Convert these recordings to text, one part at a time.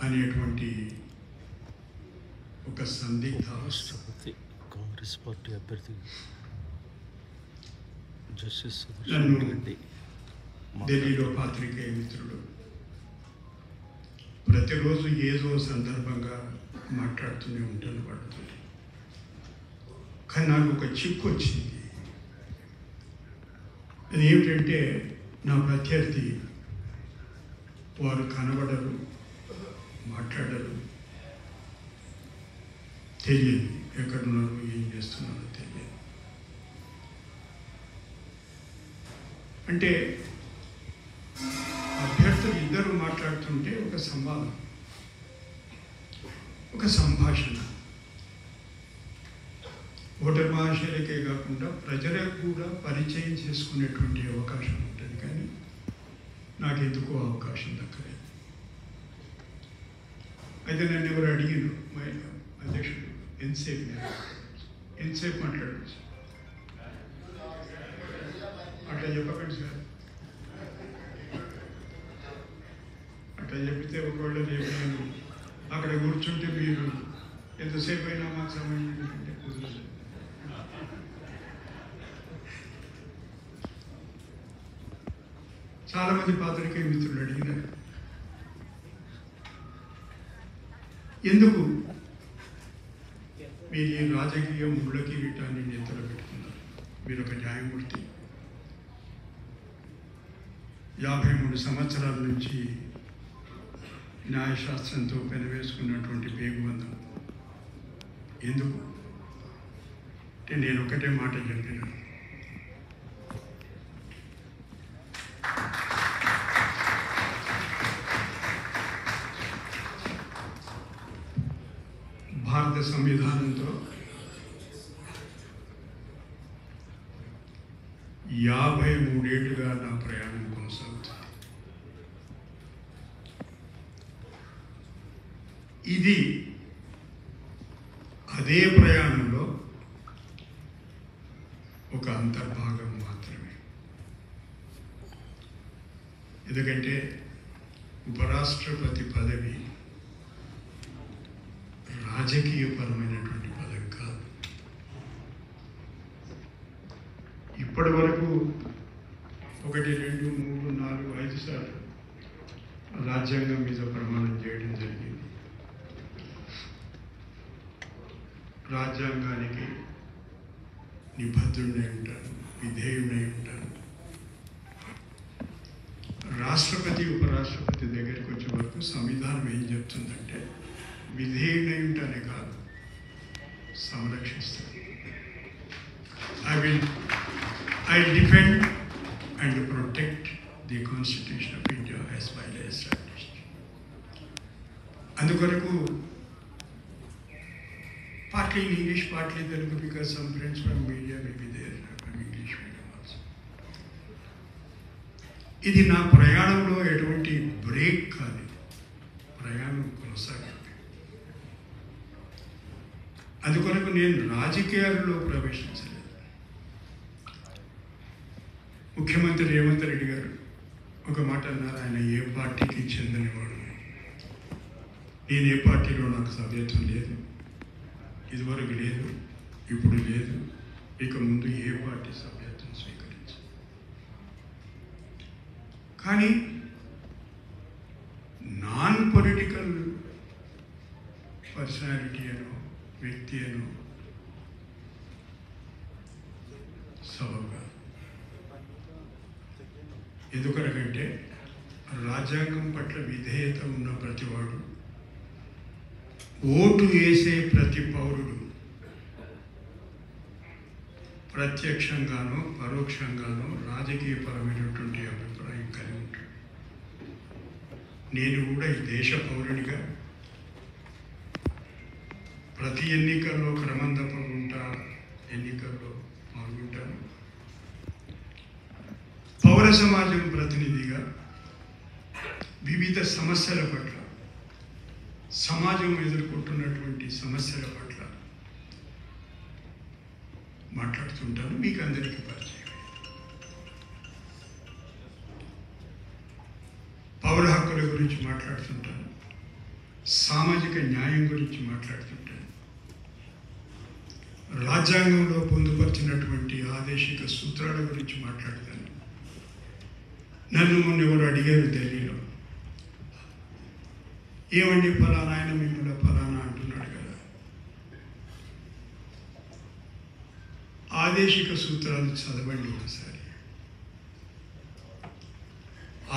అనేటువంటి ఒక సందిగ్ధ రాష్ట్రపతి కాంగ్రెస్ పార్టీ అభ్యర్థి జస్టిస్ నన్ను రెడ్డి ఢిల్లీలో పాత్రికేయ మిత్రులు ప్రతిరోజు ఏదో సందర్భంగా మాట్లాడుతూనే ఉంటాను వాళ్ళతో. కానీ నాకు ఒక చిక్కు వచ్చింది. అది ఏమిటంటే నా ప్రత్యర్థి వారు కనబడరు, మాట్లాడరు, తెలియదు, ఎక్కడున్నారో ఏం చేస్తున్నారో తెలియదు. అంటే అభ్యర్థులు ఇద్దరు మాట్లాడుతుంటే ఒక సంవాదం, ఒక సంభాషణ ఓటర్ మహాశయులకే కాకుండా ప్రజలకు కూడా పరిచయం చేసుకునేటువంటి అవకాశం ఉంటుంది. కానీ నాకు ఎందుకో అవకాశం దక్కలేదు. అయితే నన్ను ఎవరు అడిగారు, మా అధ్యక్షుడు ఎంతసేపు మాట్లాడచ్చు, అట్లా చెప్పకండి సార్, అట్లా చెప్తే ఒకవేళ రేపు నేను అక్కడ కూర్చుంటే మీరు ఎంతసేపు అయినా మాకు సమయం ఏంటంటే కుదరదు. చాలామంది పాత్రికేయ మిత్రులు అడిగినారు, ఎందుకు మీరు ఈ రాజకీయ ముళ్ళకి వీటాన్ని నేతలు పెట్టుకున్నారు? మీరు ఒక న్యాయమూర్తి, 53 సంవత్సరాల నుంచి న్యాయశాస్త్రంతో పెనవేసుకున్నటువంటి పేగుబంధం ఎందుకు అంటే నేను ఒకటే మాట చెప్పినాను, భారత సంవిధానంతో 53 ఏళ్ళుగా నా ప్రయాణం కొనసాగుతుంది. ఇది అదే ప్రయాణంలో ఒక అంతర్భాగం మాత్రమే. ఎందుకంటే ఉపరాష్ట్రపతి పదవి రాజకీయపరమైనటువంటి పదవి కాదు. ఇప్పటి వరకు 1, 2, 3, 4, 5 సార్లు రాజ్యాంగం మీద ప్రమాణం చేయడం జరిగింది. రాజ్యాంగానికి నిబద్ధుడై ఉంటాను, విధేయుడై ఉంటాను. రాష్ట్రపతి ఉపరాష్ట్రపతి దగ్గరికి వచ్చే వరకు సంవిధానం ఏం చెప్తుందంటే విధేయుడై ఉంటానే కాదు, సంరక్షిస్తాను. I defend and protect the Constitution of India as well as established. అందుకొరకు partly in English, partly Telugu, because some friends from media may be there from English medium also. ఇది నా ప్రయాణంలో ఎటువంటి బ్రేక్ కాదు, ప్రయాణం కొనసాగింది. అందుకొరకు నేను రాజకీయాల్లో ప్రవేశించలేదు. ముఖ్యమంత్రి రేవంత్ రెడ్డి గారు ఒక మాట అన్నారు, ఆయన ఏ పార్టీకి చెందనివాడు. నేను ఏ పార్టీలో నాకు సభ్యత్వం లేదు, ఇదివరకు లేదు, ఇప్పుడు లేదు, ఇక ముందు ఏ పార్టీ సభ్యత్వం స్వీకరించు. కానీ నాన్ పొలిటికల్ పర్సనాలిటీ అనో వ్యక్తి అనో సబబుగా. ఎందుకనకంటే రాజ్యాంగం పట్ల విధేయత ఉన్న ప్రతివాడు, ఓటు వేసే ప్రతి పౌరుడు ప్రత్యక్షంగానో పరోక్షంగానో రాజకీయపరమైనటువంటి అభిప్రాయం కలిగి ఉంటాడు. నేను కూడా ఈ దేశ పౌరునిగా ప్రతి ఎన్నికల్లో క్రమం తప్పకుండా ఎన్నికల్లో పాల్గొంటాను. పౌర సమాజం ప్రతినిధిగా వివిధ సమస్యల పట్ల, సమాజం ఎదుర్కొంటున్నటువంటి సమస్యల పట్ల మాట్లాడుతుంటాను. మీకు అందరికీ పరిచయం. పౌర హక్కుల గురించి మాట్లాడుతుంటాను. సామాజిక న్యాయం గురించి మాట్లాడుతుంటాను. రాజ్యాంగంలో పొందుపరిచినటువంటి ఆదేశిక సూత్రాల గురించి మాట్లాడతాను. నన్ను మొన్న ఎవరు అడిగారు ఢిల్లీలో, ఏమండి ఫలానా ఆయన మిమ్మల్ని ఫలానా అంటున్నాడు కదా, ఆదేశిక సూత్రాలు చదవండి ఒకసారి.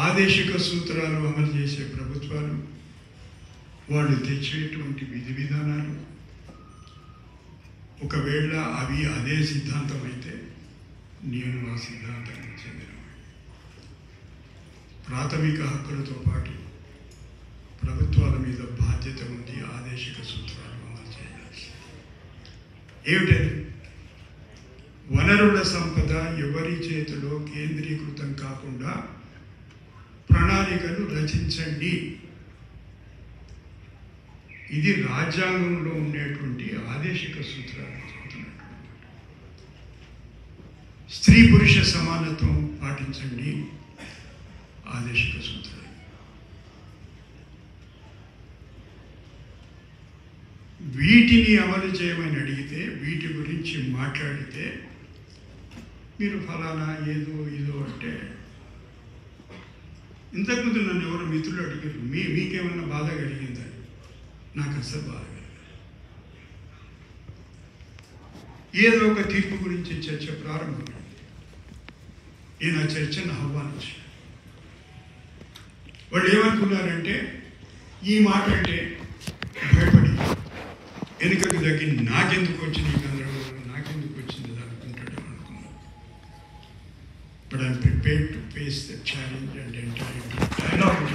ఆదేశిక సూత్రాలు అమలు చేసే ప్రభుత్వాలు, వాళ్ళు తెచ్చేటువంటి విధి విధానాలు, ఒకవేళ అవి అదే సిద్ధాంతం అయితే నేను ఆ సిద్ధాంతానికి చెందిన ప్రాథమిక హక్కులతో పాటు ప్రభుత్వాల మీద బాధ్యత ఉంది. ఆదేశిక సూత్రాలు అమలు చేయాల్సి ఏమిటది? వనరుల సంపద ఎవరి చేతిలో కేంద్రీకృతం కాకుండా ప్రణాళికలు రచించండి. ఇది రాజ్యాంగంలో ఉండేటువంటి ఆదేశిక సూత్రాలు చెబుతున్నటువంటి. స్త్రీ పురుష సమానత్వం పాటించండి, ఆదేశిక సూత్రాలు. వీటిని అమలు చేయమని అడిగితే, వీటి గురించి మాట్లాడితే మీరు ఫలానా ఏదో ఇదో అంటే, ఇంతకుముందు నన్ను ఎవరు మిత్రులు అడిగారు, మీకేమన్నా బాధ కలిగిందా? నాకు అసలు బాధ కలిగింది. ఏదో ఒక తీర్పు గురించి చర్చ ప్రారంభమైంది. నేను ఆ చర్చను ఆహ్వానించాను. వాళ్ళు ఏమనుకున్నారంటే, ఈ మాట అంటే భయపడి వెనుకకు తగ్గి నాకెందుకు వచ్చింది ఈ గందరగోళం, నాకెందుకు వచ్చింది అనుకుంటాడు అనుకున్నాను. But I'm prepared to face the challenge and enter into dialogue.